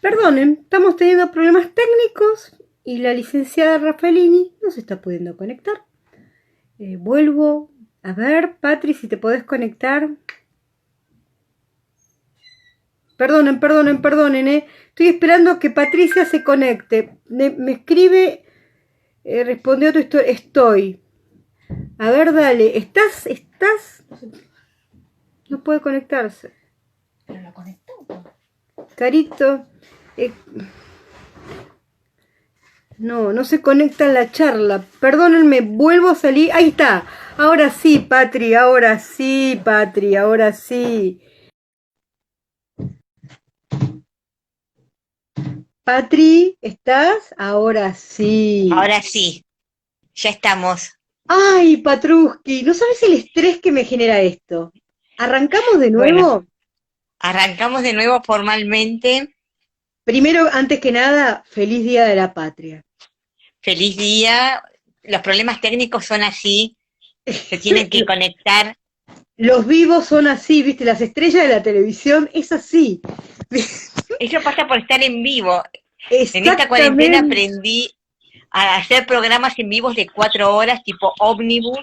Perdonen, estamos teniendo problemas técnicos y la licenciada Raffaellini no se está pudiendo conectar. Vuelvo a ver, Patri, si te podés conectar. Perdonen. Estoy esperando a que Patricia se conecte. Me escribe, respondió tu historia. Estoy. A ver, dale. ¿Estás? No puede conectarse. Pero lo conectó. Carito. No se conecta en la charla. Perdónenme, vuelvo a salir. Ahí está. Ahora sí, Patri, ahora sí. Patri, ¿estás? Ahora sí. Ahora sí, ya estamos. Ay, Patruski, no sabes el estrés que me genera esto. ¿Arrancamos de Bueno, nuevo? arrancamos de nuevo formalmente. Primero, antes que nada, feliz Día de la Patria. Feliz día. Los problemas técnicos son así. Se tienen que conectar. Los vivos son así, ¿viste? Las estrellas de la televisión es así. Eso pasa por estar en vivo. En esta cuarentena Exactamente. aprendí a hacer programas en vivos de 4 horas, tipo ómnibus,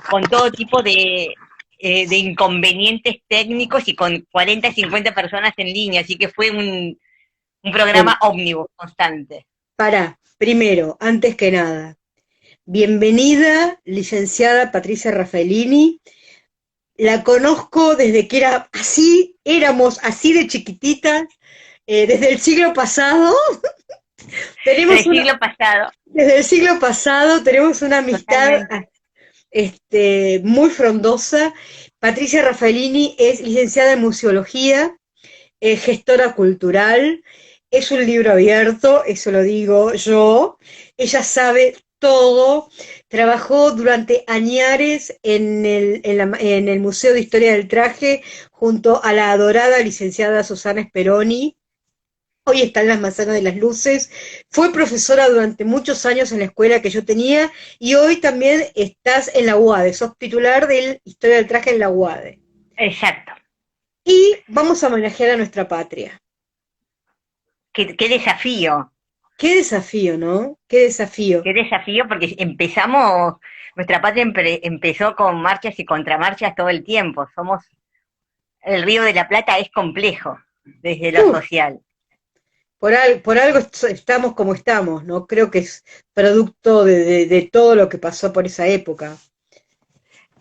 con todo tipo de inconvenientes técnicos y con 40, 50 personas en línea. Así que fue un Bueno, programa ómnibus constante. primero, antes que nada, bienvenida, licenciada Patricia Raffaellini. La conozco desde que éramos así de chiquititas, desde el siglo pasado. Tenemos Del una, siglo pasado, desde el siglo pasado tenemos una amistad totalmente. muy frondosa. Patricia Raffaellini es licenciada en museología, gestora cultural, es un libro abierto, eso lo digo yo. Ella sabe todo. Trabajó durante añares en el Museo de Historia del Traje junto a la adorada licenciada Susana Speroni. Hoy está en las Manzanas de las Luces. Fue profesora durante muchos años en la escuela que yo tenía y hoy también estás en la UADE. Sos titular de Historia del Traje en la UADE. Exacto. Y vamos a homenajear a nuestra patria. Qué desafío, Qué desafío, ¿no? Qué desafío. qué desafío, porque empezamos, nuestra patria empezó con marchas y contramarchas todo el tiempo. El Río de la Plata es complejo desde lo Uf, social. por algo estamos como estamos, ¿no? Creo que es producto de todo lo que pasó por esa época.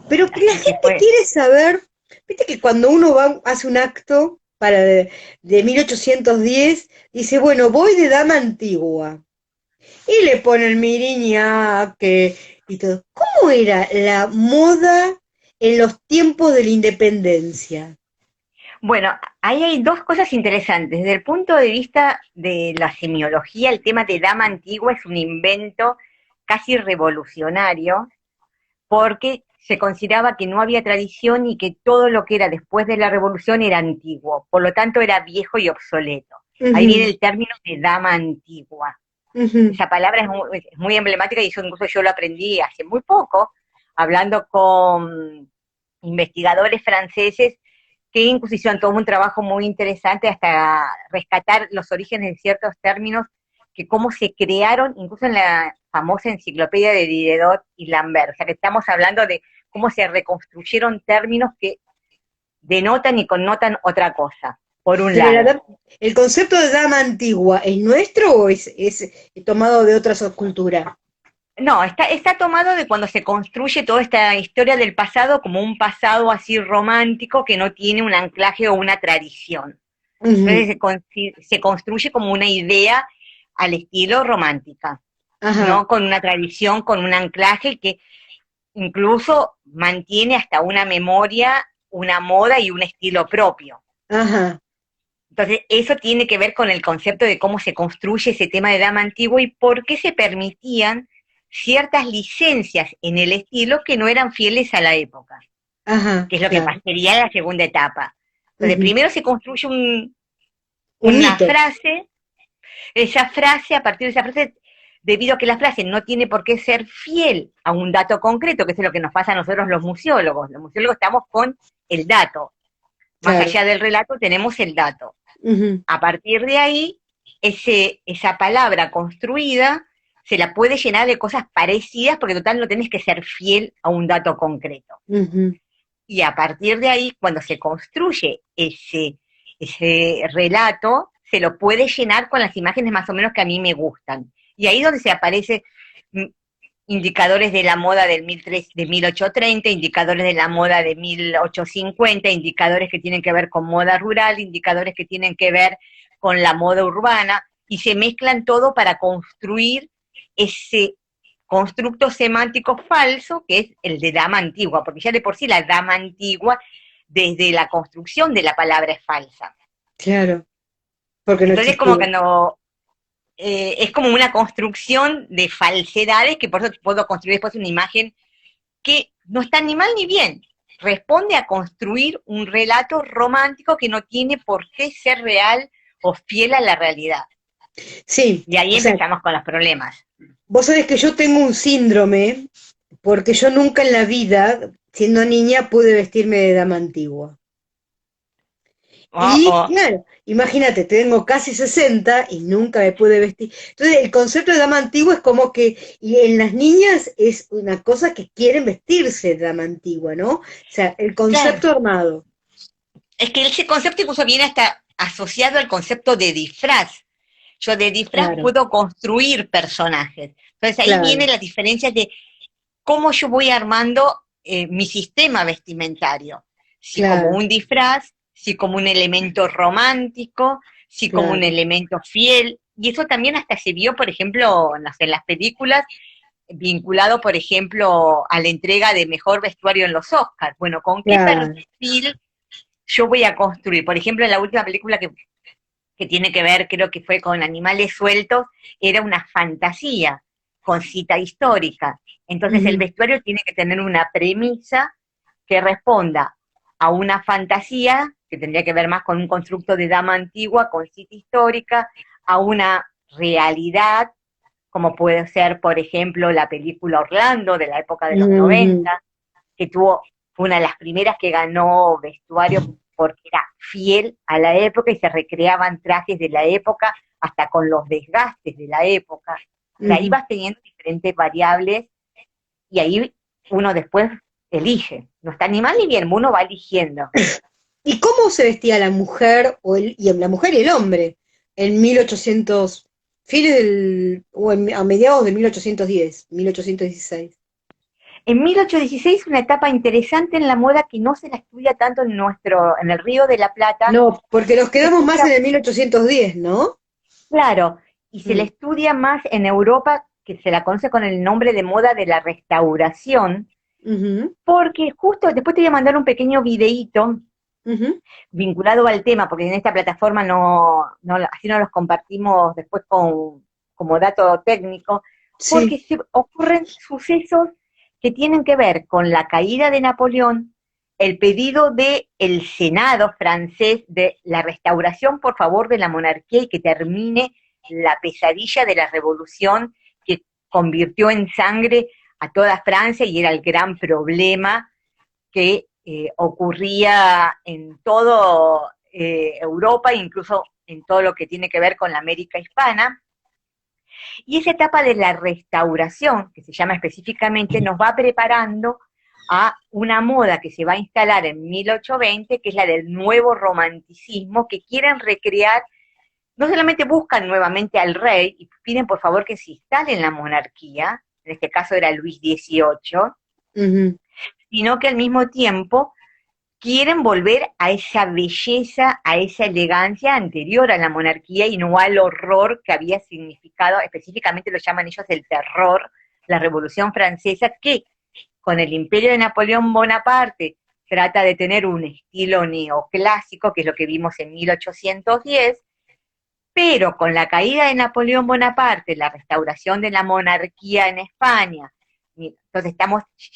Pero que la Así que gente fue. quiere saber, viste que cuando uno hace un acto de 1810, dice, bueno, voy de dama antigua. Y le ponen miriñaque y todo. ¿Cómo era la moda en los tiempos de la independencia? Bueno, ahí hay dos cosas interesantes. Desde el punto de vista de la semiología, el tema de dama antigua es un invento casi revolucionario porque se consideraba que no había tradición y que todo lo que era después de la revolución era antiguo, por lo tanto era viejo y obsoleto. Ahí viene Ujú, el término de dama antigua. ujú. Esa palabra es muy emblemática y eso incluso yo lo aprendí hace muy poco, hablando con investigadores franceses que incluso hicieron todo un trabajo muy interesante hasta rescatar los orígenes de ciertos términos que cómo se crearon, incluso en la famosa enciclopedia de Diderot y Lambert. O sea, que estamos hablando de cómo se reconstruyeron términos que denotan y connotan otra cosa, por un Pero lado. el concepto de dama antigua, ¿es nuestro o es tomado de otra cultura? No, está tomado de cuando se construye toda esta historia del pasado como un pasado así romántico que no tiene un anclaje o una tradición. Ujú, Entonces se construye como una idea al estilo romántica, ajá, no con una tradición, con un anclaje que incluso mantiene hasta una memoria, una moda y un estilo propio. ajá. Entonces, eso tiene que ver con el concepto de cómo se construye ese tema de dama antigua y por qué se permitían ciertas licencias en el estilo que no eran fieles a la época, Ajá, que es lo que claro. pasaría en la segunda etapa. Entonces, Ujú. primero se construye Un una mito. frase, a partir de esa frase, debido a que la frase no tiene por qué ser fiel a un dato concreto, que es lo que nos pasa a nosotros los museólogos. Los museólogos estamos con el dato. Más Claro. allá del relato tenemos el dato. Ujú. A partir de ahí esa palabra construida se la puede llenar de cosas parecidas, porque total no tenés que ser fiel a un dato concreto. Ujú. Y a partir de ahí, cuando se construye ese relato, se lo puede llenar con las imágenes más o menos que a mí me gustan. Y ahí es donde se aparece indicadores de la moda de 1830, indicadores de la moda de 1850, indicadores que tienen que ver con moda rural, indicadores que tienen que ver con la moda urbana, y se mezclan todo para construir ese constructo semántico falso que es el de dama antigua, porque ya de por sí la dama antigua, desde la construcción de la palabra, es falsa. Claro, porque no Entonces como existía. que no, es como una construcción de falsedades, que por eso puedo construir después una imagen que no está ni mal ni bien, responde a construir un relato romántico que no tiene por qué ser real o fiel a la realidad. Sí, Y ahí o sea, empezamos con los problemas. vos sabés que yo tengo un síndrome, porque yo nunca en la vida, siendo niña, pude vestirme de dama antigua. Oh, Y oh. claro, imagínate, tengo casi 60 y nunca me pude vestir. Entonces, el concepto de dama antigua es como que, y en las niñas es una cosa que quieren vestirse de dama antigua, ¿no? O sea, el Claro, concepto armado. es que ese concepto incluso viene hasta asociado al concepto de disfraz. Yo de disfraz Claro, puedo construir personajes. Entonces ahí claro, vienen las diferencias de cómo yo voy armando mi sistema vestimentario. Si como claro, un disfraz, si como un elemento romántico, si como un claro. elemento fiel. Y eso también hasta se vio, por ejemplo, no sé, en las películas, vinculado, por ejemplo, a la entrega de mejor vestuario en los Oscars. Bueno, ¿con qué Claro. perfil yo voy a construir? Por ejemplo, en la última película que tiene que ver, creo que fue con animales sueltos, era una fantasía con cita histórica. Entonces el Ujú, vestuario tiene que tener una premisa que responda a una fantasía, que tendría que ver más con un constructo de dama antigua, con cita histórica, a una realidad, como puede ser, por ejemplo, la película Orlando de la época de los ujú, 90, que fue una de las primeras que ganó vestuario porque era fiel a la época y se recreaban trajes de la época hasta con los desgastes de la época. De ahí ujú. vas teniendo diferentes variables y ahí uno después elige. No está ni mal ni bien, uno va eligiendo. ¿Y cómo se vestía la mujer y la mujer y el hombre en 1800, a mediados de 1810, 1816? En 1816, una etapa interesante en la moda que no se la estudia tanto en el Río de la Plata, No, porque nos se quedamos más estudia, en el 1810, ¿no? claro, y se la Mm, estudia más en Europa, que se la conoce con el nombre de moda de la restauración, ujú, porque justo después te voy a mandar un pequeño videíto ujú. vinculado al tema, porque en esta plataforma así no los compartimos después como dato técnico, porque Sí. se ocurren sucesos que tienen que ver con la caída de Napoleón, el pedido del Senado francés de la restauración, por favor, de la monarquía y que termine la pesadilla de la revolución que convirtió en sangre a toda Francia y era el gran problema que ocurría en todo Europa, incluso en todo lo que tiene que ver con la América hispana. Y esa etapa de la restauración, que se llama específicamente, nos va preparando a una moda que se va a instalar en 1820, que es la del nuevo romanticismo, que quieren recrear, no solamente buscan nuevamente al rey y piden por favor que se instale en la monarquía, en este caso era Luis XVIII, Ujú, sino que al mismo tiempo quieren volver a esa belleza, a esa elegancia anterior a la monarquía y no al horror que había significado, específicamente lo llaman ellos el terror, la Revolución Francesa, que con el imperio de Napoleón Bonaparte trata de tener un estilo neoclásico, que es lo que vimos en 1810, pero con la caída de Napoleón Bonaparte, la restauración de la monarquía en España, entonces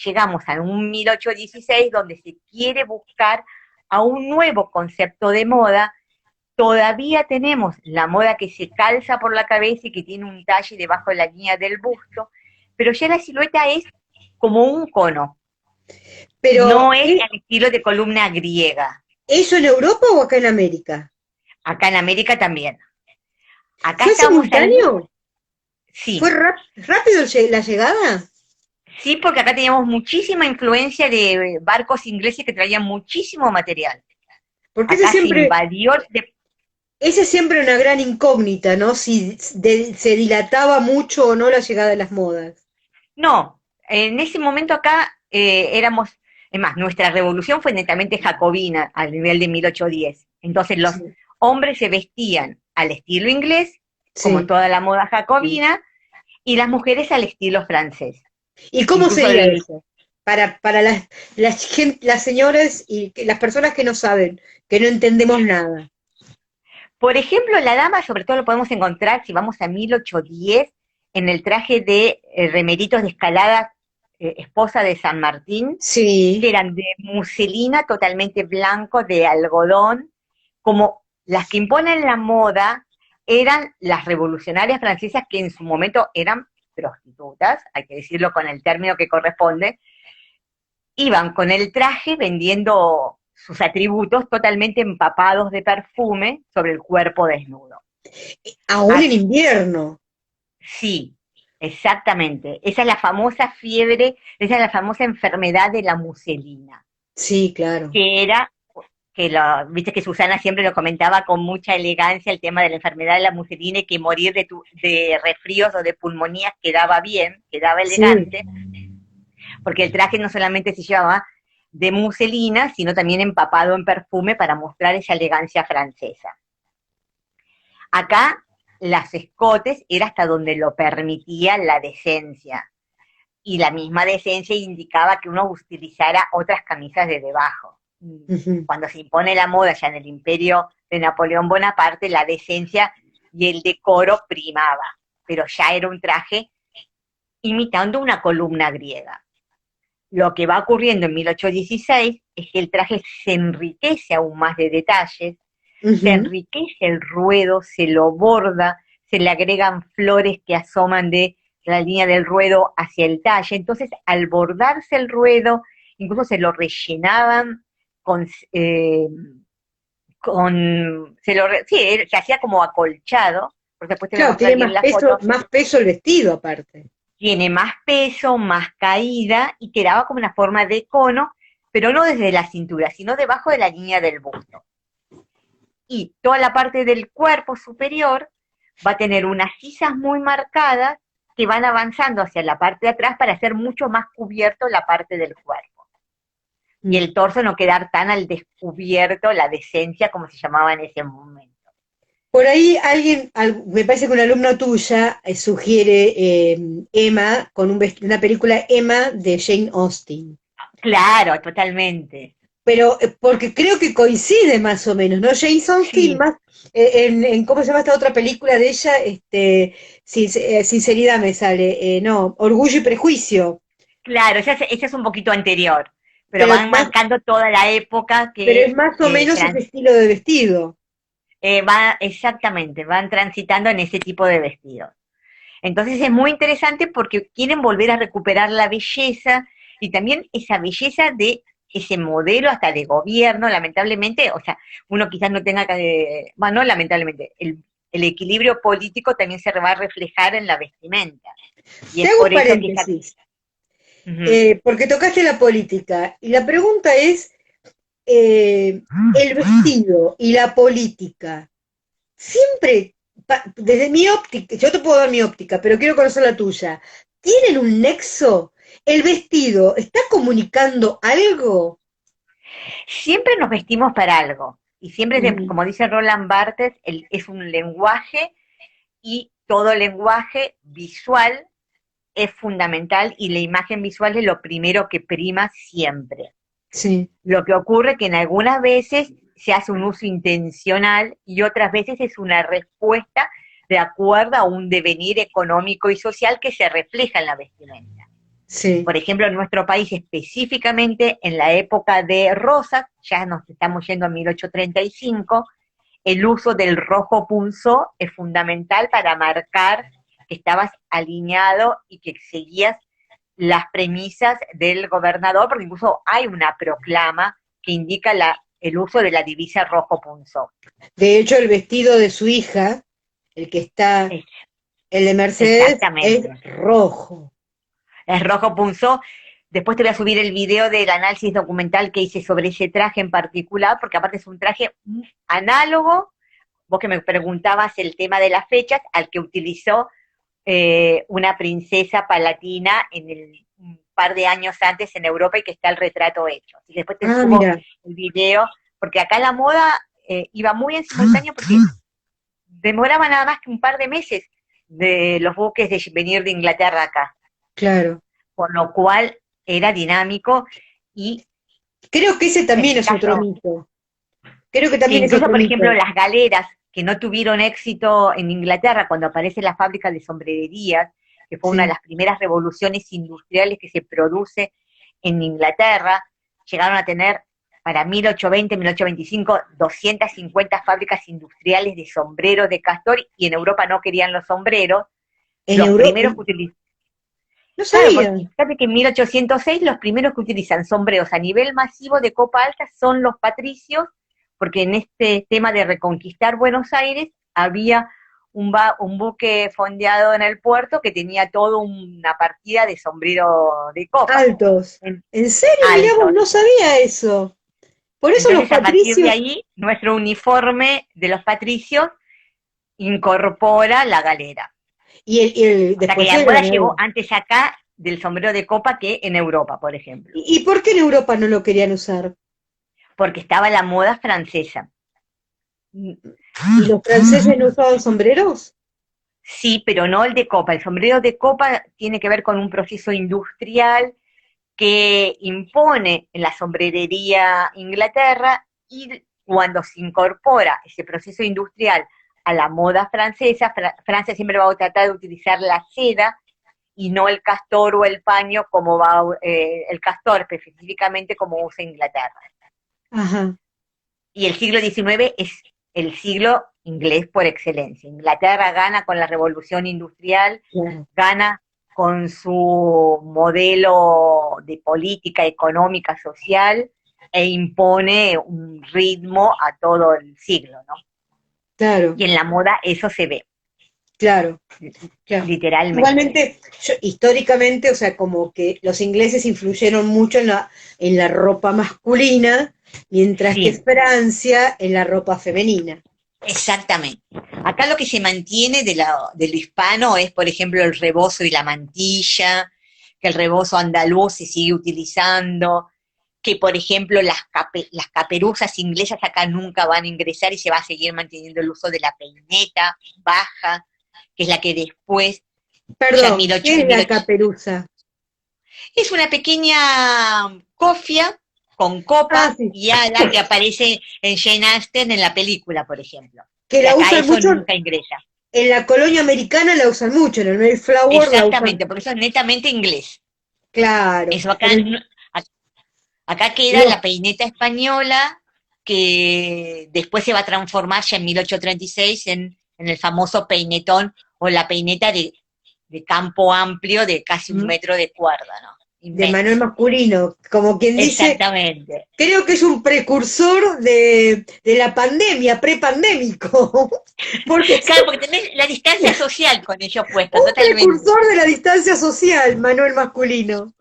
llegamos a un 1816 donde se quiere buscar a un nuevo concepto de moda. Todavía tenemos la moda que se calza por la cabeza y que tiene un talle debajo de la línea del busto, pero ya la silueta es como un cono, pero, no es el estilo de columna griega. ¿eso en Europa o acá en América? Acá en América también. Acá ¿Fue estamos simultáneo? ¿Fue sí, rápido la llegada? sí, porque acá teníamos muchísima influencia de barcos ingleses que traían muchísimo material. Porque Acá se invadió, ese es siempre una gran incógnita, ¿no? Si se dilataba mucho o no la llegada de las modas. no, en ese momento acá éramos, es más, nuestra revolución fue netamente jacobina al nivel de 1810. Entonces los Sí, hombres se vestían al estilo inglés, como sí. toda la moda jacobina, y las mujeres al estilo francés. ¿Y cómo Incluso sería eso? Para las señoras y las personas que no saben, que no entendemos nada. por ejemplo, la dama, sobre todo lo podemos encontrar si vamos a 1810, en el traje de remeritos de escalada, esposa de San Martín, que Sí, eran de muselina totalmente blanco, de algodón, como las que imponen la moda eran las revolucionarias francesas que en su momento eran prostitutas, hay que decirlo con el término que corresponde, iban con el traje vendiendo sus atributos totalmente empapados de perfume sobre el cuerpo desnudo. aún en invierno. Sí, exactamente. Esa es la famosa fiebre, esa es la famosa enfermedad de la muselina, Sí, claro. que era, viste que Susana siempre lo comentaba con mucha elegancia, el tema de la enfermedad de la muselina y que morir de resfríos o de pulmonías quedaba bien, quedaba Sí. elegante, porque el traje no solamente se llevaba de muselina, sino también empapado en perfume para mostrar esa elegancia francesa. Acá las escotes era hasta donde lo permitía la decencia, y la misma decencia indicaba que uno utilizara otras camisas de debajo. Ujú. Cuando se impone la moda ya en el imperio de Napoleón Bonaparte, la decencia y el decoro primaba, pero ya era un traje imitando una columna griega. Lo que va ocurriendo en 1816 es que el traje se enriquece aún más de detalles, se Ujú. enriquece el ruedo, se lo borda, se le agregan flores que asoman de la línea del ruedo hacia el talle. Entonces, al bordarse el ruedo, incluso se lo rellenaban con, sí, se hacía como acolchado, porque después te voy a Claro, mostrar tiene bien la foto, más peso el vestido aparte. tiene más peso, más caída y quedaba como una forma de cono, pero no desde la cintura, sino debajo de la línea del busto. Y toda la parte del cuerpo superior va a tener unas sisas muy marcadas que van avanzando hacia la parte de atrás para hacer mucho más cubierto la parte del cuerpo. Y Mm. el torso no quedar tan al descubierto, la decencia como se llamaba en ese momento. Por ahí me parece que una alumna tuya sugiere Emma con una película Emma de Jane Austen. Claro, totalmente. Pero porque creo que coincide más o menos, ¿no? Jane Austen Sí, más ¿cómo se llama esta otra película de ella? Sinceridad me sale, no, Orgullo y Prejuicio, claro, esa es un poquito anterior, pero pero van marcando toda la época pero es que más o menos ese estilo de vestido. va exactamente, van transitando en ese tipo de vestidos. Entonces es muy interesante porque quieren volver a recuperar la belleza y también esa belleza de ese modelo hasta de gobierno, lamentablemente, o sea, uno quizás no tenga que, bueno, no lamentablemente, el equilibrio político también se va a reflejar en la vestimenta. Y Te es hago un por eso que esa... paréntesis, Ujú. porque tocaste la política, y la pregunta es, el vestido y la política, siempre, desde mi óptica, yo te puedo dar mi óptica, pero quiero conocer la tuya, ¿tienen un nexo? ¿El vestido está comunicando algo? Siempre nos vestimos para algo. Y siempre, Mm. como dice Roland Barthes, es un lenguaje y todo lenguaje visual es fundamental y la imagen visual es lo primero que prima siempre. Sí, Lo que ocurre que en algunas veces se hace un uso intencional y otras veces es una respuesta de acuerdo a un devenir económico y social que se refleja en la vestimenta. sí. Por ejemplo, en nuestro país específicamente en la época de Rosas, ya nos estamos yendo a 1835, el uso del rojo punzó es fundamental para marcar que estabas alineado y que seguías las premisas del gobernador, porque incluso hay una proclama que indica el uso de la divisa rojo punzó. De hecho, el vestido de su hija, El que está, Es- el de Mercedes es Exactamente. rojo. Es rojo punzó. Después te voy a subir el video del análisis documental que hice sobre ese traje en particular, porque aparte es un traje análogo, vos que me preguntabas el tema de las fechas, al que utilizó una princesa palatina un par de años antes en Europa y que está el retrato hecho. Y después te Ah, subo mira, el video, porque acá la moda iba muy en simultáneo porque demoraba nada más que un par de meses de los buques de venir de Inglaterra acá, claro. por lo cual era dinámico y Creo que ese en también este es otro caso, mito. Creo que que también es incluso, otro por ejemplo, mito. las galeras que no tuvieron éxito en Inglaterra cuando aparece la fábrica de sombrererías, que fue una de Sí. las primeras revoluciones industriales que se produce en Inglaterra, llegaron a tener para 1820, 1825, 250 fábricas industriales de sombreros de castor y en Europa no querían los sombreros. En Los Europa, primeros que utilizan, no claro, sabía. porque fíjate que en 1806 los primeros que utilizan sombreros a nivel masivo de copa alta son los patricios, porque en este tema de reconquistar Buenos Aires había un buque fondeado en el puerto que tenía toda una partida de sombrero de copa, Altos. en ¿En serio? Mirá vos, altos. no sabía eso. Por eso los Entonces, a partir de patricios. ahí, nuestro uniforme de los patricios incorpora la galera. O sea que Después la eran. moda llegó antes acá del sombrero de copa que en Europa, por ejemplo, ¿Y por qué en Europa no lo querían usar? porque estaba la moda francesa. ¿Y los franceses no usaban sombreros? Sí, pero no el de copa. El sombrero de copa tiene que ver con un proceso industrial que impone en la sombrerería Inglaterra y cuando se incorpora ese proceso industrial a la moda francesa, Francia siempre va a tratar de utilizar la seda y no el castor o el paño como va el castor específicamente como usa Inglaterra. Ajá, Y el siglo XIX es el siglo inglés por excelencia. Inglaterra gana con la revolución industrial, claro. gana con su modelo de política económica social e impone un ritmo a todo el siglo, ¿no? Claro, Y en la moda eso se ve, claro, claro. literalmente. Igualmente, históricamente, o sea, como que los ingleses influyeron mucho en la ropa masculina, mientras que Sí, Francia en la ropa femenina. exactamente. Acá lo que se mantiene del hispano es, por ejemplo, el rebozo y la mantilla, que el rebozo andaluz se sigue utilizando, que, por ejemplo, las caperuzas inglesas acá nunca van a ingresar y se va a seguir manteniendo el uso de la peineta baja, que es la que después, ya en Perdón, ¿qué es la 1800, caperuza? es una pequeña cofia con Ah, copa sí, y ala que aparece en Jane Austen en la película, por ejemplo. que Y la acá usan eso mucho, nunca ingresa. en la colonia americana la usan mucho, en el Mayflower la usan, Exactamente, porque eso es netamente inglés. claro, Eso acá, pero acá queda los, la peineta española que después se va a transformar ya en 1836 en el famoso peinetón o la peineta de campo amplio de casi un metro de cuerda, ¿no? de Manuel Inmenso. Masculino, como quien dice, Exactamente. creo que es un precursor de la pandemia, prepandémico, porque es Claro, porque tenés la distancia social con ello puesto, un totalmente. precursor de la distancia social, Manuel Masculino.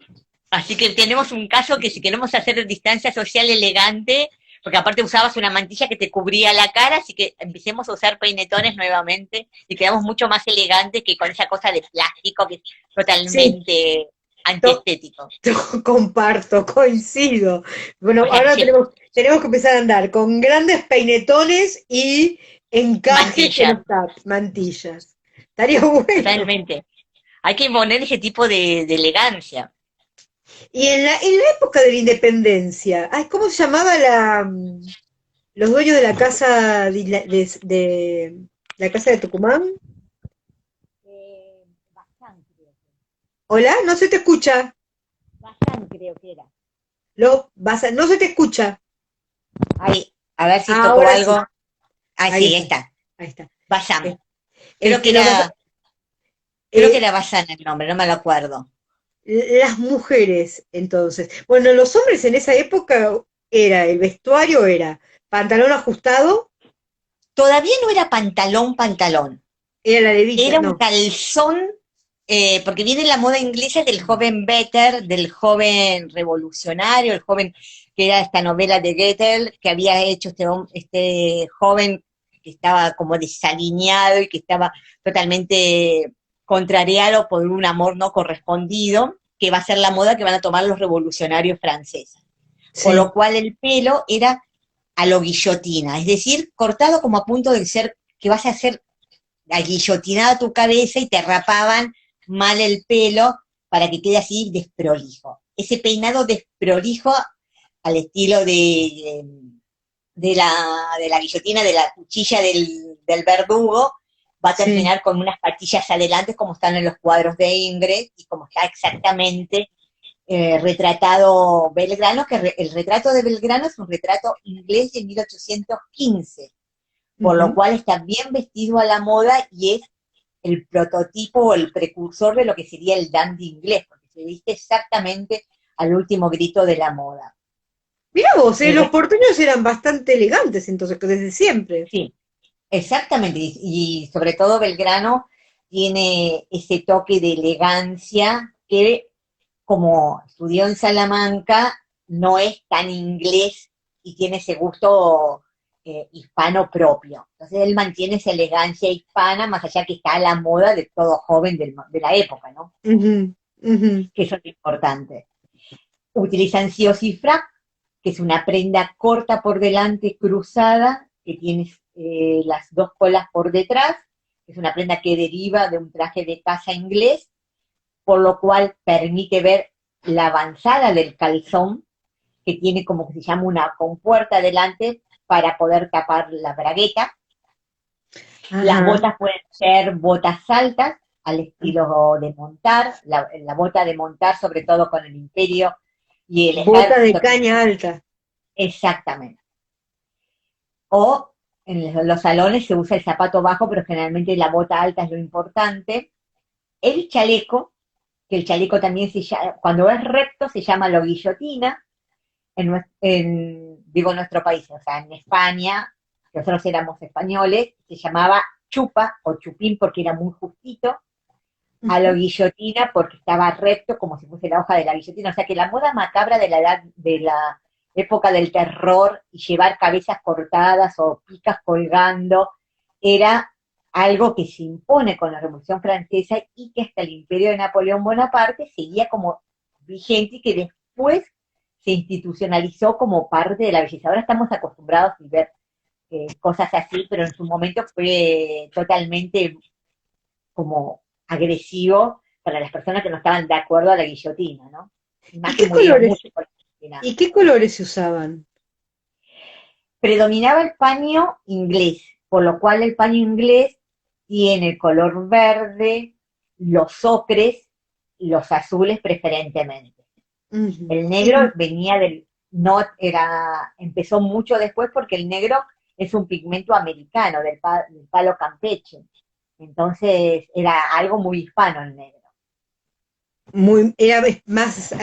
Así que tenemos un caso que si queremos hacer distancia social elegante, porque aparte usabas una mantilla que te cubría la cara, así que empecemos a usar peinetones nuevamente y quedamos mucho más elegantes que con esa cosa de plástico que es Sí, totalmente to- antiestético. comparto, coincido. Bueno, O sea que ahora tenemos que empezar a andar con grandes peinetones y encajes que mantillas, nos tapen, mantillas. Estaría bueno. totalmente. Hay que imponer ese tipo de elegancia. Y en la época de la independencia, ay, ¿cómo se llamaba los dueños de la casa de la casa de Tucumán? Bazán creo que Hola, no se te escucha. Bazán creo que era. No se te escucha. Ahí, a ver si tocó Ahora sí, algo. Ah, ahí sí, ahí está, está. ahí está. Bazán. Eh, Creo que Lo que era, creo que eh, era Bazán el nombre, no me lo acuerdo. las mujeres, entonces. Bueno, los hombres en esa época el vestuario era pantalón ajustado, Todavía no era pantalón, pantalón. Era la levita, Era un no. calzón, porque viene la moda inglesa del joven Better, del joven revolucionario, el joven que era esta novela de Goethe, que había hecho este joven que estaba como desalineado y que estaba totalmente contrariado por un amor no correspondido, que va a ser la moda que van a tomar los revolucionarios franceses. Por lo Sí. cual el pelo era a lo guillotina, es decir, cortado como a punto de ser que vas a hacer guillotinada tu cabeza y te rapaban mal el pelo para que quede así desprolijo. Ese peinado desprolijo al estilo de la guillotina, de la cuchilla del verdugo, va a Sí. terminar con unas patillas adelante como están en los cuadros de Ingrid y como está exactamente retratado Belgrano, que el retrato de Belgrano es un retrato inglés de 1815, por lo Ujú. cual está bien vestido a la moda y es el prototipo o el precursor de lo que sería el dandy inglés, porque se viste exactamente al último grito de la moda. Mirá vos, Y los porteños eran bastante elegantes entonces, desde siempre. sí, exactamente, y sobre todo Belgrano tiene ese toque de elegancia que, como estudió en Salamanca, no es tan inglés y tiene ese gusto hispano propio. Entonces él mantiene esa elegancia hispana, más allá que está a la moda de todo joven de la época, ¿no? Ujú, ujú. Que eso es lo importante. Utilizan siosifra, que es una prenda corta por delante, cruzada, que tiene las dos colas por detrás, es una prenda que deriva de un traje de caza inglés, por lo cual permite ver la avanzada del calzón, que tiene como que se llama una compuerta adelante para poder tapar la bragueta. Las Ajá. botas pueden ser botas altas, al estilo de montar, la bota de montar, sobre todo con el imperio y el Bota de ejército, que caña alta. exactamente. O en los salones se usa el zapato bajo, pero generalmente la bota alta es lo importante. El chaleco, que el chaleco también se llama, cuando es recto se llama lo guillotina, digo nuestro país, o sea, en España, que nosotros éramos españoles, se llamaba chupa o chupín porque era muy justito, a lo Ujú. guillotina porque estaba recto como si fuese la hoja de la guillotina. O sea que la moda macabra de la edad, de la época del terror y llevar cabezas cortadas o picas colgando, era algo que se impone con la Revolución Francesa y que hasta el imperio de Napoleón Bonaparte seguía como vigente y que después se institucionalizó como parte de la belleza. Ahora estamos acostumbrados a ver cosas así, pero en su momento fue totalmente como agresivo para las personas que no estaban de acuerdo a la guillotina, ¿no? Y ¿Y más que qué murieron colores? mucho por la guillotina. ¿Y qué colores se usaban? Predominaba el paño inglés, por lo cual el paño inglés tiene color verde, los ocres, los azules preferentemente. Ujú. El negro Sí. venía del, no era, empezó mucho después porque el negro es un pigmento americano, del palo campeche. Entonces era algo muy hispano el negro. Era más,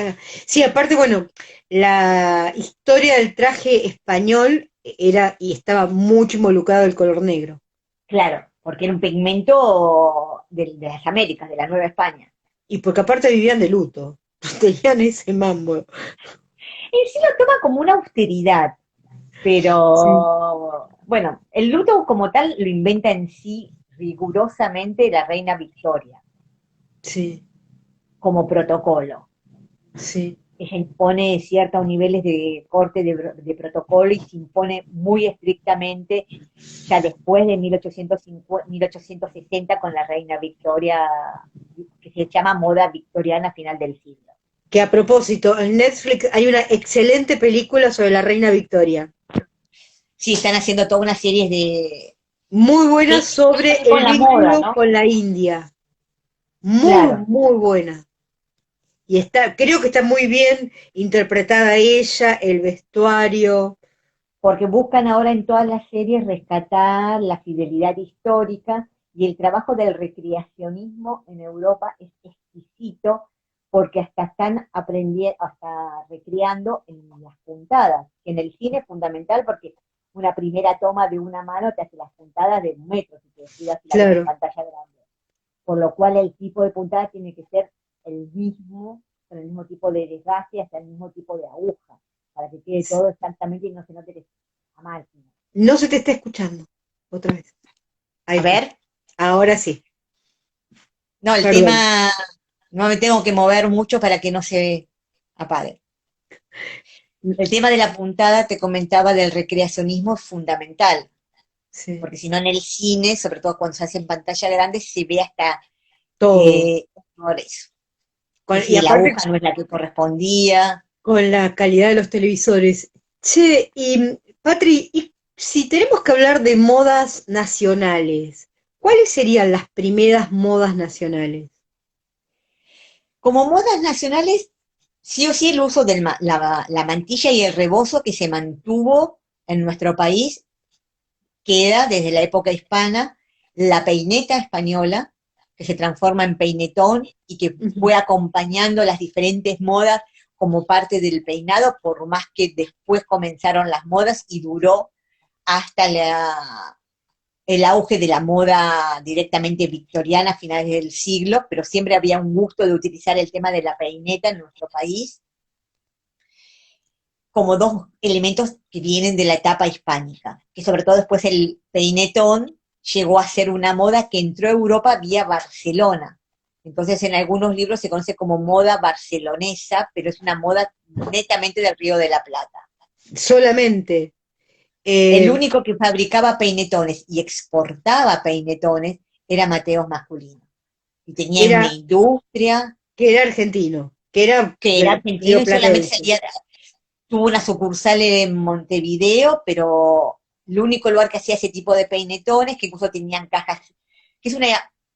sí, aparte, bueno, la historia del traje español era y estaba mucho involucrado el color negro. Claro, porque era un pigmento de las Américas, de la Nueva España. Y porque aparte vivían de luto, tenían ese mambo. Y sí lo toma como una austeridad, Sí, pero bueno, el luto como tal lo inventa en sí rigurosamente la reina Victoria sí, como protocolo. sí. Ella impone ciertos niveles de corte de protocolo y se impone muy estrictamente ya después de 1850, 1860 con la reina Victoria, que se llama moda victoriana final del siglo. Que a propósito, en Netflix hay una excelente película sobre la reina Victoria. Sí, están haciendo toda una serie de... Muy buena que tiene que sobre ver con el la moda, vínculo ¿no? con la India. Muy, Claro, muy buena. Y está, creo que está muy bien interpretada ella, el vestuario. porque buscan ahora en todas las series rescatar la fidelidad histórica y el trabajo del recreacionismo en Europa es exquisito porque hasta están aprendiendo, hasta recreando en las puntadas, que en el cine es fundamental porque una primera toma de una mano te hace las puntadas de 1 metro, si te decidas si la ves en claro. pantalla grande. Por lo cual el tipo de puntada tiene que ser el mismo, con el mismo tipo de desgaste, hasta el mismo tipo de aguja, para que quede todo exactamente y no se note que es a máquina. No se te está escuchando. Otra vez. Ahí A está. ver, Ahora sí. no, el Perdón. tema, no me tengo que mover mucho para que no se apague. El tema de la puntada, te comentaba, del recreacionismo es fundamental, Sí. porque si no en el cine, sobre todo cuando se hace en pantalla grande, se ve hasta Todo. colores. Que Y si la aparte aguja no es la que correspondía. con la calidad de los televisores. Che, y Patri, y si tenemos que hablar de modas nacionales, ¿cuáles serían las primeras modas nacionales? Como modas nacionales, sí o sí el uso de la mantilla y el rebozo que se mantuvo en nuestro país queda desde la época hispana, la peineta española, que se transforma en peinetón y que Ujú. fue acompañando las diferentes modas como parte del peinado, por más que después comenzaron las modas y duró hasta el auge de la moda directamente victoriana a finales del siglo, pero siempre había un gusto de utilizar el tema de la peineta en nuestro país como dos elementos que vienen de la etapa hispánica, que sobre todo después el peinetón llegó a ser una moda que entró a Europa vía Barcelona. Entonces en algunos libros se conoce como moda barcelonesa, pero es una moda netamente del Río de la Plata. Solamente. El eh, único que fabricaba peinetones y exportaba peinetones era Mateos Masculino. Y tenía una era, industria que era argentino, que era que era argentino y solamente rioplatense. salía, tuvo una sucursal en Montevideo, pero el único lugar que hacía ese tipo de peinetones, que incluso tenían cajas, que es una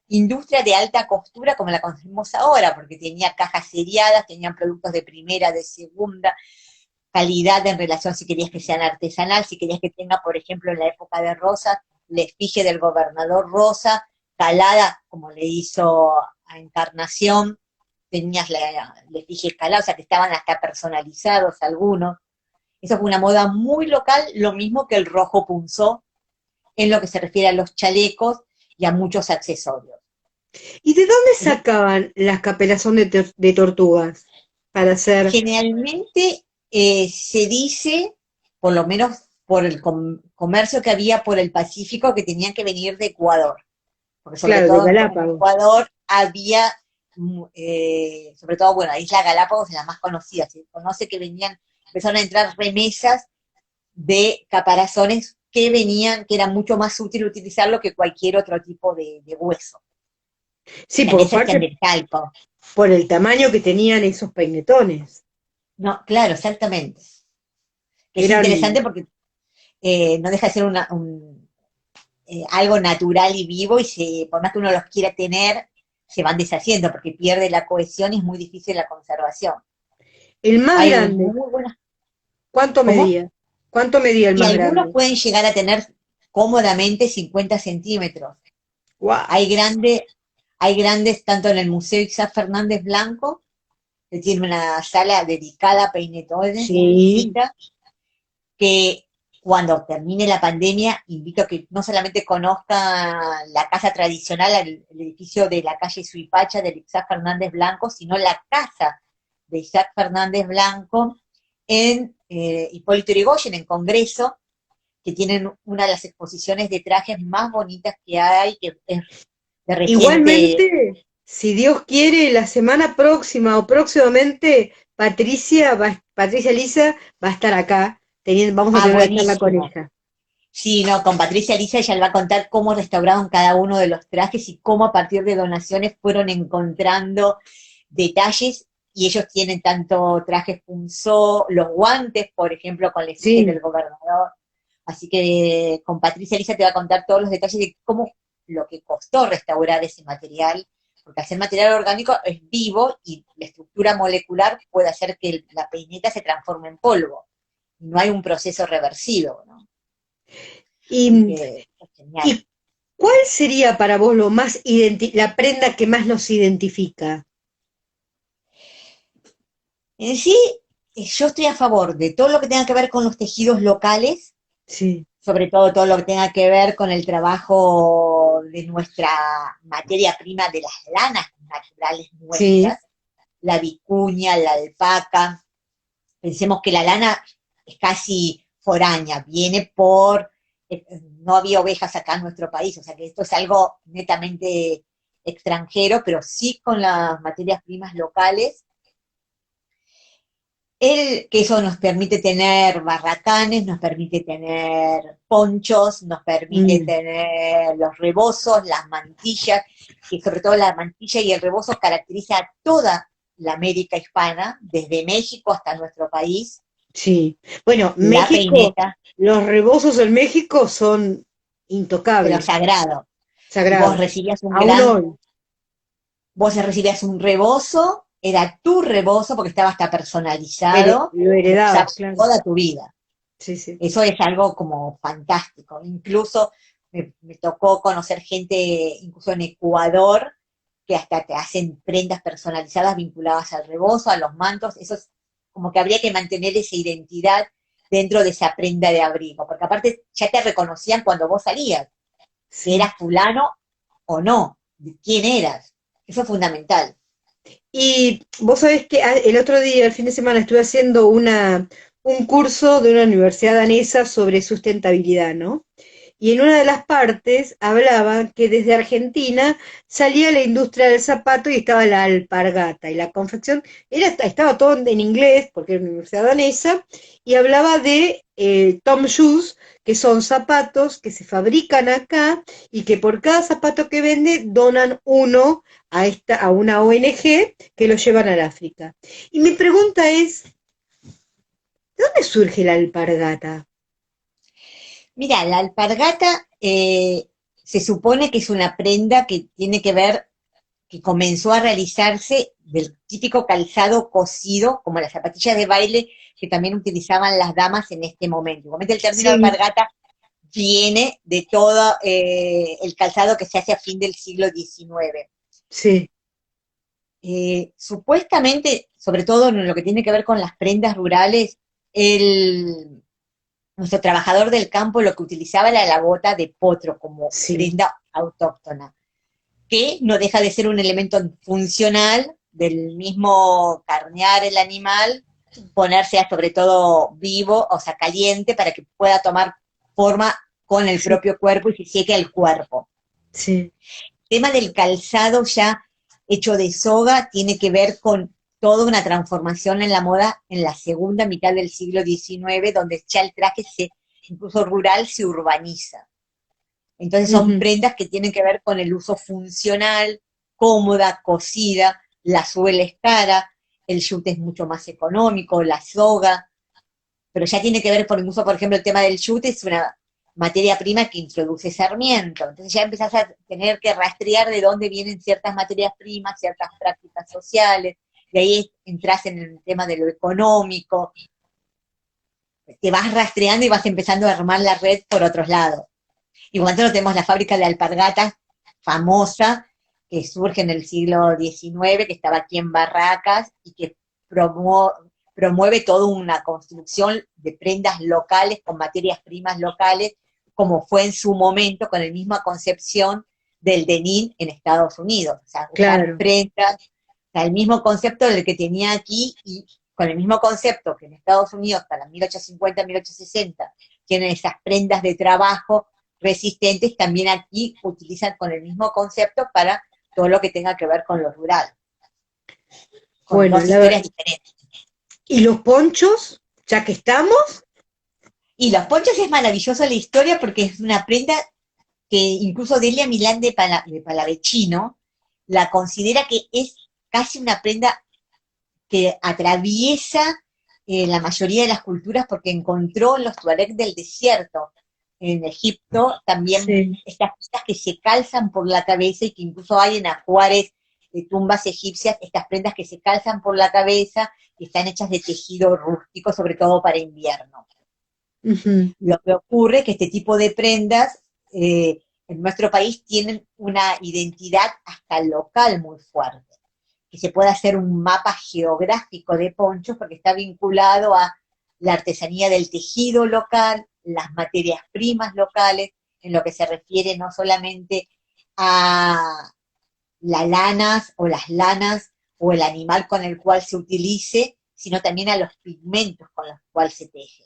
industria de alta costura como la conocemos ahora, porque tenía cajas seriadas, tenían productos de primera, de segunda calidad en relación si querías que sean artesanal, si querías que tenga, por ejemplo, en la época de Rosa, la efigie del gobernador Rosa, calada, como le hizo a Encarnación, tenías la efigie escalada, o sea que estaban hasta personalizados algunos. Eso fue una moda muy local, lo mismo que el rojo punzó en lo que se refiere a los chalecos y a muchos accesorios. ¿Y de dónde sacaban las caperazón de tortugas para hacer? Generalmente se dice, por lo menos por el comercio que había por el Pacífico, que tenían que venir de Ecuador, porque sobre Claro, de todo en Galápagos. Ecuador había, sobre todo, bueno, Isla Galápagos es la más conocida, se conoce que venían, empezaron a entrar remesas de caparazones que venían, que era mucho más útil utilizarlo que cualquier otro tipo de hueso. Sí, También por se hacían parte, del calpo. por el tamaño que tenían esos peinetones, No, claro, exactamente. que Es eran, interesante porque no deja de ser algo natural y vivo y por más que uno los quiera tener, se van deshaciendo porque pierde la cohesión y es muy difícil la conservación. el más Hay grande. muy buenas. ¿Cuánto ¿Cómo? medía? ¿Cuánto medía el Y más algunos grande? pueden llegar a tener cómodamente 50 centímetros. ¡Wow! Hay, hay grandes tanto en el Museo Isaac Fernández Blanco, que tiene una sala dedicada a peinetones Sí, exquisita, que cuando termine la pandemia, invito a que no solamente conozcan la casa tradicional, el edificio de la calle Suipacha del Isaac Fernández Blanco, sino la casa de Isaac Fernández Blanco en Hipólito Yrigoyen, en Congreso, que tienen una de las exposiciones de trajes más bonitas que hay, que es de reciente. igualmente, si Dios quiere, la semana próxima o próximamente, Patricia Lisa va a estar acá. Vamos a Ah, tener una charla con buenísimo. ella. Sí, no, con Patricia Lisa ella le va a contar cómo restauraron cada uno de los trajes y cómo a partir de donaciones fueron encontrando detalles y ellos tienen tanto trajes punzó, los guantes, por ejemplo, con la efigie del Sí, gobernador. Así que con Patricia Lisa te va a contar todos los detalles de cómo lo que costó restaurar ese material, porque hacer material orgánico es vivo y la estructura molecular puede hacer que la peineta se transforme en polvo. No hay un proceso reversivo, ¿no? Así y, que es genial. ¿y cuál sería para vos la prenda que más nos identifica? En sí, yo estoy a favor de todo lo que tenga que ver con los tejidos locales, Sí, sobre todo lo que tenga que ver con el trabajo de nuestra materia prima de las lanas naturales Sí, nuestras, la vicuña, la alpaca. Pensemos que la lana es casi foránea, viene no había ovejas acá en nuestro país, o sea que esto es algo netamente extranjero, pero sí con las materias primas locales. Que eso nos permite tener barracanes, nos permite tener ponchos, nos permite mm, tener los rebozos, las mantillas, y sobre todo la mantilla y el rebozo caracteriza a toda la América hispana, desde México hasta nuestro país. sí. Bueno, La México, peineta, los rebozos en México son pero intocables, sagrado. Vos sagrados, recibías un aún gran, hoy. vos recibías un rebozo, era tu rebozo porque estaba hasta personalizado, Lo y lo heredabas, usabas claro. toda tu vida. Sí, sí. Eso es algo como fantástico. Incluso me tocó conocer gente, incluso en Ecuador, que hasta te hacen prendas personalizadas vinculadas al rebozo, a los mantos. Eso es como que habría que mantener esa identidad dentro de esa prenda de abrigo, porque aparte ya te reconocían cuando vos salías, que Sí. eras fulano o no, de quién eras. Eso es fundamental. Y vos sabés que el otro día, el fin de semana, estuve haciendo un curso de una universidad danesa sobre sustentabilidad, ¿no? Y en una de las partes hablaba que desde Argentina salía la industria del zapato y estaba la alpargata y la confección, estaba todo en inglés porque era una universidad danesa, y hablaba de Tom Shoes, que son zapatos que se fabrican acá y que por cada zapato que vende donan uno a una ONG que lo llevan al África. Y mi pregunta es, ¿de dónde surge la alpargata? Mira, la alpargata se supone que es una prenda que tiene que ver que comenzó a realizarse del típico calzado cosido, como las zapatillas de baile que también utilizaban las damas en este momento. Igualmente el término Sí, alpargata viene de todo el calzado que se hace a fin del siglo XIX. sí, Supuestamente, sobre todo en lo que tiene que ver con las prendas rurales, nuestro trabajador del campo lo que utilizaba era la bota de potro como sí. prenda autóctona, que no deja de ser un elemento funcional del mismo carnear el animal, ponerse sobre todo vivo, o sea, caliente, para que pueda tomar forma con el Sí, propio cuerpo y se seque el cuerpo. sí. El tema del calzado ya hecho de soga tiene que ver con toda una transformación en la moda en la segunda mitad del siglo XIX, donde ya el traje incluso rural, se urbaniza. Entonces son Ujú. prendas que tienen que ver con el uso funcional, cómoda, cosida, la suela es cara, el yute es mucho más económico, la soga, pero ya tiene que ver por el uso, por ejemplo, el tema del yute es una materia prima que introduce Sarmiento. Entonces ya empezás a tener que rastrear de dónde vienen ciertas materias primas, ciertas prácticas sociales, de ahí entras en el tema de lo económico, te vas rastreando y vas empezando a armar la red por otros lados. Igual nosotros tenemos la fábrica de alpargatas famosa que surge en el siglo XIX, que estaba aquí en Barracas y que promueve toda una construcción de prendas locales con materias primas locales, como fue en su momento con la misma concepción del denim en Estados Unidos. O sea, usar Claro, prendas, o sea, el mismo concepto del que tenía aquí y con el mismo concepto que en Estados Unidos para 1850, 1860 tienen esas prendas de trabajo resistentes, también aquí utilizan con el mismo concepto para todo lo que tenga que ver con lo rural, con bueno, dos historias diferentes. ¿y los ponchos? Ya que estamos, Y los ponchos es maravilloso la historia porque es una prenda que incluso Delia Milán de Palavecino la considera que es casi una prenda que atraviesa la mayoría de las culturas porque encontró en los tuareg del desierto en Egipto también sí. estas prendas que se calzan por la cabeza y que incluso hay en ajuares de tumbas egipcias, estas prendas que se calzan por la cabeza y están hechas de tejido rústico, sobre todo para invierno. Ujú. Lo que ocurre es que este tipo de prendas en nuestro país tienen una identidad hasta local muy fuerte, que se puede hacer un mapa geográfico de ponchos porque está vinculado a la artesanía del tejido local, las materias primas locales, en lo que se refiere no solamente a las lanas o el animal con el cual se utilice, sino también a los pigmentos con los cuales se teje.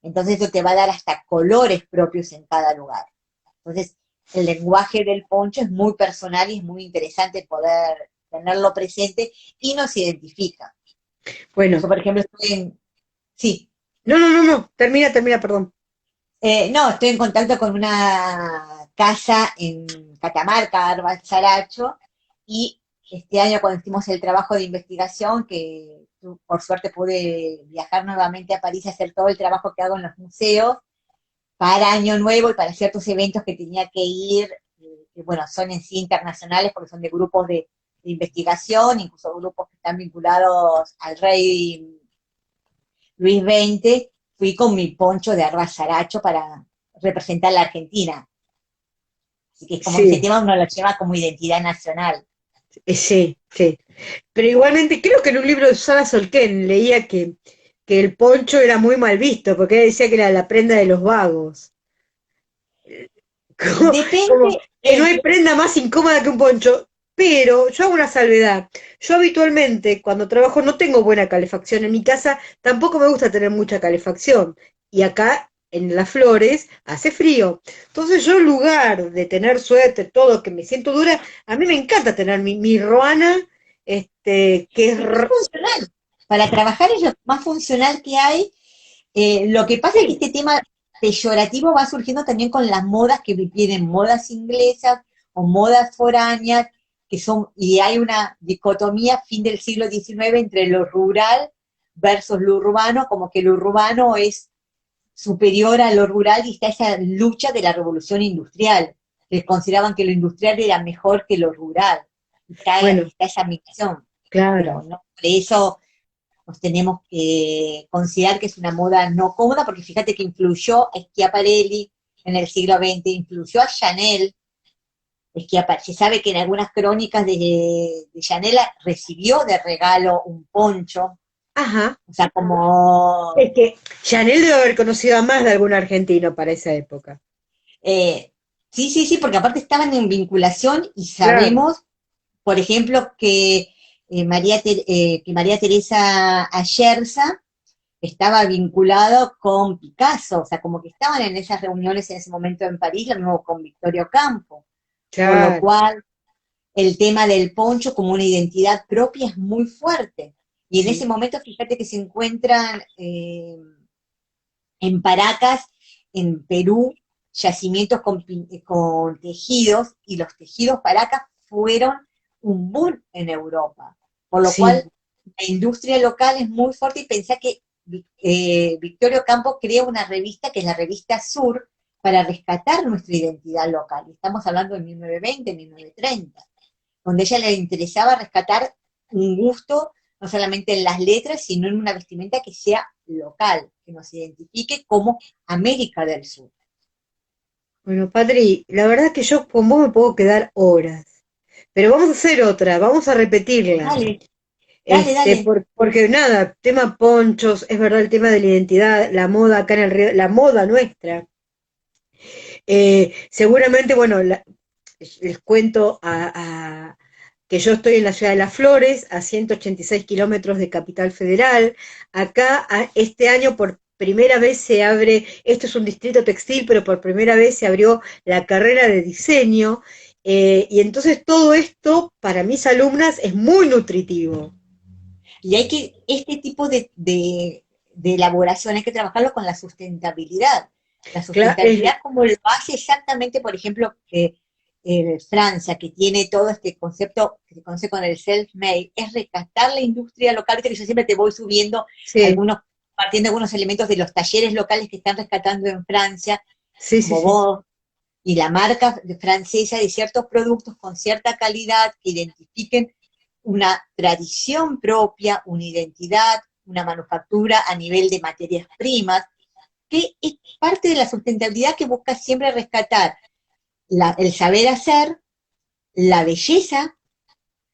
Entonces eso te va a dar hasta colores propios en cada lugar. Entonces el lenguaje del poncho es muy personal y es muy interesante poder tenerlo presente y nos identifica. Bueno, Yo, por ejemplo, sí, no, termina, perdón. no, estoy en contacto con una casa en Catamarca, Saracho, y este año cuando hicimos el trabajo de investigación, que por suerte pude viajar nuevamente a París a hacer todo el trabajo que hago en los museos, para Año Nuevo y para ciertos eventos que tenía que ir, que bueno, son en sí internacionales porque son de grupos de investigación, incluso grupos que están vinculados al rey Luis XX, fui con mi poncho de Saracho para representar a la Argentina. Así que es como que ese Sí, tema uno lo lleva como identidad nacional. sí, sí. Pero igualmente creo que en un libro de Susana Solquén leía que el poncho era muy mal visto, porque ella decía que era la prenda de los vagos. Como, como Depende, que no hay prenda más incómoda que un poncho. Pero yo hago una salvedad. Yo habitualmente cuando trabajo no tengo buena calefacción. En mi casa tampoco me gusta tener mucha calefacción. Y acá en Las Flores hace frío. Entonces yo en lugar de tener suéter, todo, que me siento dura, a mí me encanta tener mi ruana, que es... es que es funcional. Para trabajar es lo más funcional que hay. Lo que pasa es que Sí, este tema peyorativo va surgiendo también con las modas que vienen modas inglesas o modas foráneas, que son, y hay una dicotomía fin del siglo XIX entre lo rural versus lo urbano, como que lo urbano es superior a lo rural y está esa lucha de la revolución industrial, que consideraban que lo industrial era mejor que lo rural. bueno, Está esa mixción, pero claro. no, por eso nos tenemos que considerar que es una moda no cómoda, porque fíjate que influyó a Schiaparelli en el siglo XX, influyó a Chanel. Se sabe que en algunas crónicas de Chanel recibió de regalo un poncho, Ajá. o sea, como Es que Chanel debe haber conocido a más de algún argentino para esa época. eh, sí, sí, sí, porque aparte estaban en vinculación y Claro, sabemos, por ejemplo, que María Teresa Ayerza estaba vinculado con Picasso, o sea, como que estaban en esas reuniones en ese momento en París, lo mismo con Victorio Campo, con lo claro. cual el tema del poncho como una identidad propia es muy fuerte. Y en ese Sí. momento, fíjate que se encuentran en Paracas, en Perú, yacimientos con tejidos, y los tejidos Paracas fueron un boom en Europa. Por lo Sí, cual, la industria local es muy fuerte y pensá que Victorio Campo crea una revista que es la revista Sur para rescatar nuestra identidad local. Y estamos hablando de 1920, 1930, donde a ella le interesaba rescatar un gusto no solamente en las letras, sino en una vestimenta que sea local, que nos identifique como América del Sur. bueno, Patri, la verdad es que yo con vos me puedo quedar horas, pero vamos a hacer otra, vamos a repetirla. Dale, dale, dale. Porque nada, tema ponchos, es verdad el tema de la identidad, la moda acá en el río, la moda nuestra. Seguramente, bueno, les cuento que yo estoy en la ciudad de Las Flores, a 186 kilómetros de Capital Federal. Acá, este año, por primera vez se abre, esto es un distrito textil, pero por primera vez se abrió la carrera de diseño. Y entonces todo esto, para mis alumnas, es muy nutritivo. Y este tipo de elaboración hay que trabajarlo con la sustentabilidad. La sustentabilidad como lo hace exactamente, por ejemplo, Francia, que tiene todo este concepto que se conoce con el self-made, es rescatar la industria local, que yo siempre te voy subiendo Sí, algunos, partiendo algunos elementos de los talleres locales que están rescatando en Francia, sí, sí, como sí. vos, y la marca francesa de ciertos productos con cierta calidad que identifiquen una tradición propia, una identidad, una manufactura a nivel de materias primas, que es parte de la sustentabilidad que busca siempre rescatar el saber hacer, la belleza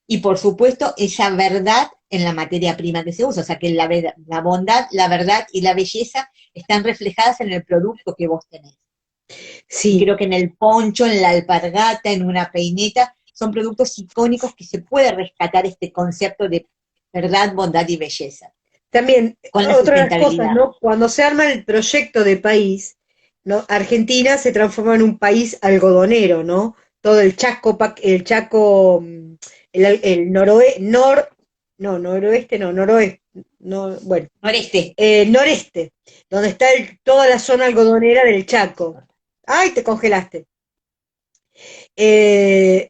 y por supuesto esa verdad en la materia prima que se usa, o sea que la bondad, la verdad y la belleza están reflejadas en el producto que vos tenés. Y Sí, creo que en el poncho, en la alpargata, en una peineta, son productos icónicos que se puede rescatar este concepto de verdad, bondad y belleza, también, con la otra de las cosas, sustentabilidad. ¿no? Cuando se arma el proyecto de país, ¿no? Argentina se transforma en un país algodonero, ¿no? Todo el Chaco, el Chaco, el no, noroeste, no, noroeste, no, bueno, Noreste. noreste, donde está toda la zona algodonera del Chaco. ¡Ay, te congelaste! Eh,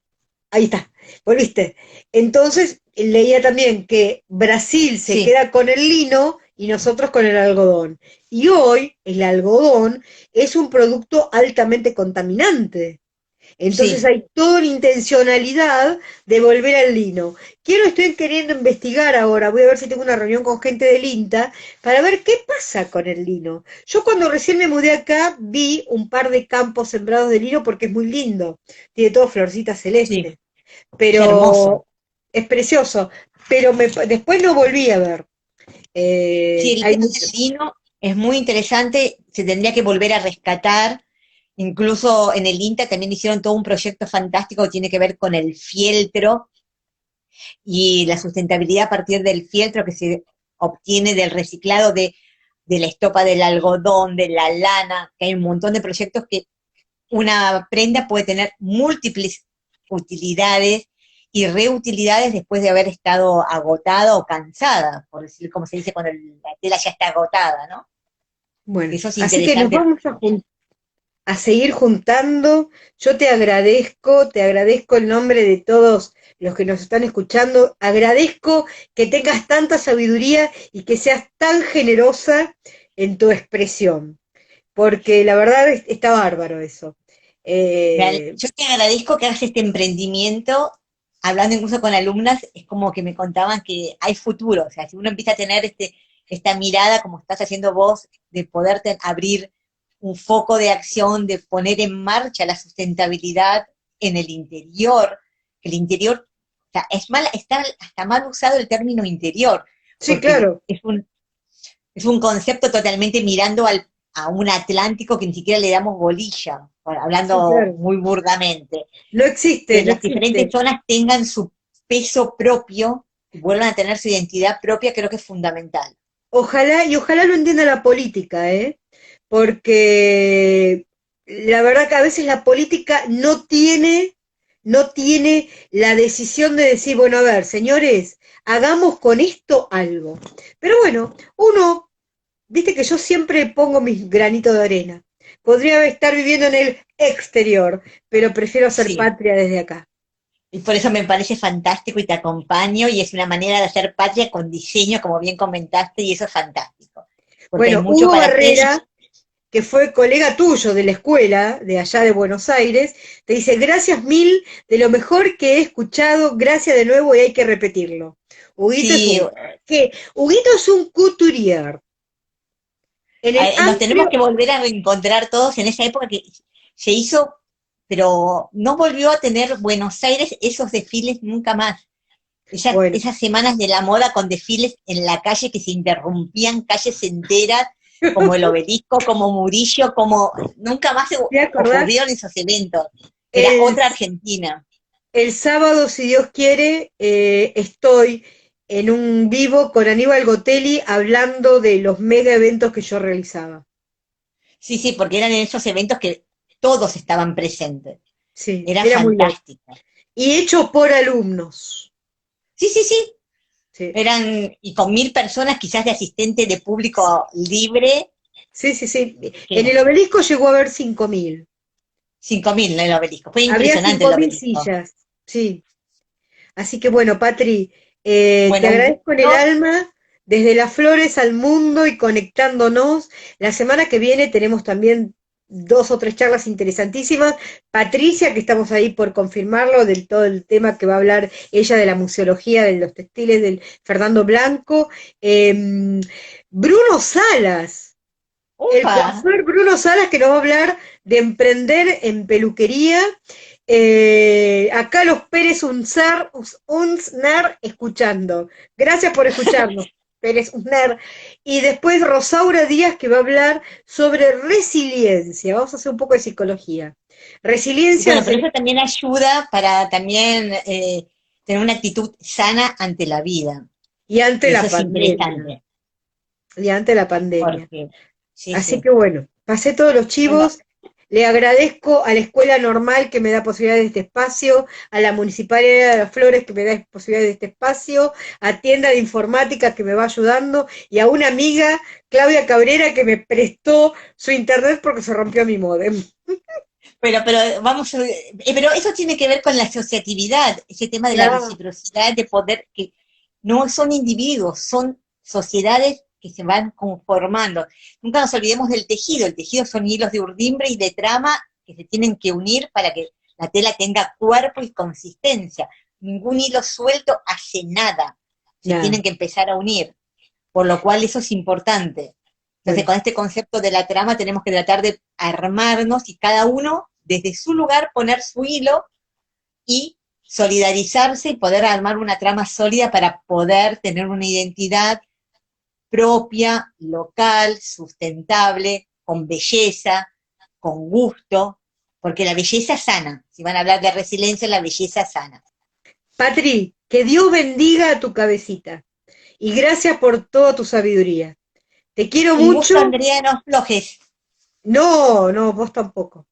ahí está, volviste. Entonces, leía también que Brasil se Sí, queda con el lino y nosotros con el algodón. Y hoy el algodón es un producto altamente contaminante. Entonces sí. hay toda una intencionalidad de volver al lino. Estoy queriendo investigar ahora, voy a ver si tengo una reunión con gente del INTA para ver qué pasa con el lino. Yo cuando recién me mudé acá vi un par de campos sembrados de lino porque es muy lindo, tiene todo florcita Sí, celeste, es hermoso. pero es precioso, pero después no volví a ver. Sí, el Hay tema mucho, del lino es muy interesante, se tendría que volver a rescatar. Incluso en el INTA también hicieron todo un proyecto fantástico que tiene que ver con el fieltro y la sustentabilidad a partir del fieltro que se obtiene del reciclado de la estopa del algodón, de la lana, que hay un montón de proyectos que una prenda puede tener múltiples utilidades y reutilidades después de haber estado agotada o cansada, por decir como se dice cuando la tela ya está agotada, ¿no? bueno, Eso es así que nos interesante. vamos a seguir juntando. Yo te agradezco el nombre de todos los que nos están escuchando, agradezco que tengas tanta sabiduría y que seas tan generosa en tu expresión, porque la verdad está bárbaro eso. Eh, Yo te agradezco que hagas este emprendimiento, hablando incluso con alumnas, es como que me contaban que hay futuro, o sea, si uno empieza a tener esta mirada como estás haciendo vos, de poder abrir un foco de acción, de poner en marcha la sustentabilidad en el interior, que el interior, o sea, está hasta mal usado el término interior, sí, porque claro, es un concepto totalmente mirando a un Atlántico que ni siquiera le damos bolilla, sí, hablando claro. muy burdamente. No existe, Que no las diferentes existe. zonas tengan su peso propio y vuelvan a tener su identidad propia, creo que es fundamental. Ojalá, y ojalá lo entienda la política, ¿eh? Porque la verdad que a veces la política no tiene la decisión de decir, bueno, a ver, señores, hagamos con esto algo. Pero bueno, uno, viste que yo siempre pongo mis granitos de arena. Podría estar viviendo en el exterior, pero prefiero hacer Sí, patria desde acá. y por eso me parece fantástico y te acompaño y es una manera de hacer patria con diseño, como bien comentaste, y eso es fantástico, porque hay Bueno, mucho Hugo para hacer y Barrera, que fue colega tuyo de la escuela, de allá de Buenos Aires, te dice, gracias mil, de lo mejor que he escuchado, gracias de nuevo y hay que repetirlo. sí, Huguito es un couturier. En el nos tenemos amplio, que volver a reencontrar todos en esa época que se hizo, pero no volvió a tener Buenos Aires esos desfiles nunca más. bueno, Esas semanas de la moda con desfiles en la calle que se interrumpían calles enteras, como el Obelisco, como Murillo, como nunca más se ¿te acordás? ocurrieron esos eventos. Era El, otra Argentina. el sábado, si Dios quiere, estoy en un vivo con Aníbal Gotelli hablando de los mega eventos que yo realizaba. Sí, sí, porque eran en esos eventos que todos estaban presentes. Sí, Era era muy loco. fantástico. Y hecho por alumnos. Sí, sí, sí. Sí. Eran, y con 1000 personas quizás de asistente de público libre, Sí, sí, sí. En que el obelisco llegó a haber 5.000. 5000 en el obelisco. Fue Había impresionante el 5.000 obelisco. sillas. Sí. Así que bueno, Patri, te Bueno, un agradezco en el gusto. alma, desde las flores al mundo y conectándonos. La semana que viene tenemos también dos o tres charlas interesantísimas. Patricia, que estamos ahí por confirmarlo, del todo el tema que va a hablar ella de la museología de los textiles del Fernando Blanco. Bruno Salas. El ¡Upa! coafer Bruno Salas que nos va a hablar de emprender en peluquería. Acá los Pérez Unsner escuchando. Gracias por escucharnos, Pérez Unsner. Y después Rosaura Díaz, que va a hablar sobre resiliencia. Vamos a hacer un poco de psicología. Resiliencia. Bueno, pero eso también ayuda para también tener una actitud sana ante la vida. Y ante la eso pandemia. Es interesante. Y ante la pandemia. Porque, sí, así sí. que bueno, pasé todos los chivos. Bueno. Le agradezco a la Escuela Normal que me da posibilidades de este espacio, a la Municipalidad de las Flores que me da posibilidades de este espacio, a Tienda de Informática que me va ayudando, y a una amiga, Claudia Cabrera, que me prestó su internet porque se rompió mi módem. Pero pero eso tiene que ver con la asociatividad, ese tema de la reciprocidad, de poder, que no son individuos, son sociedades que se van conformando. Nunca nos olvidemos del tejido. El tejido son hilos de urdimbre y de trama que se tienen que unir para que la tela tenga cuerpo y consistencia. Ningún hilo suelto hace nada. Se tienen que empezar a unir. Por lo cual eso es importante. Entonces, con este concepto de la trama tenemos que tratar de armarnos y cada uno, desde su lugar, poner su hilo y solidarizarse y poder armar una trama sólida para poder tener una identidad propia, local, sustentable, con belleza, con gusto, porque la belleza sana. Si van a hablar de resiliencia, la belleza sana. Patri, que Dios bendiga a tu cabecita y gracias por toda tu sabiduría. Te quiero mucho. Gusto, Andrea, no aflojes. No, vos tampoco.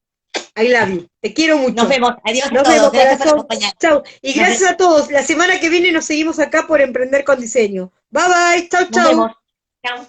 I love you. Te quiero mucho. Nos vemos. Adiós a todos. Gracias por acompañarnos. Chau. Y gracias a todos. La semana que viene nos seguimos acá por Emprender con Diseño. Bye bye. Chau. Nos vemos. Chau.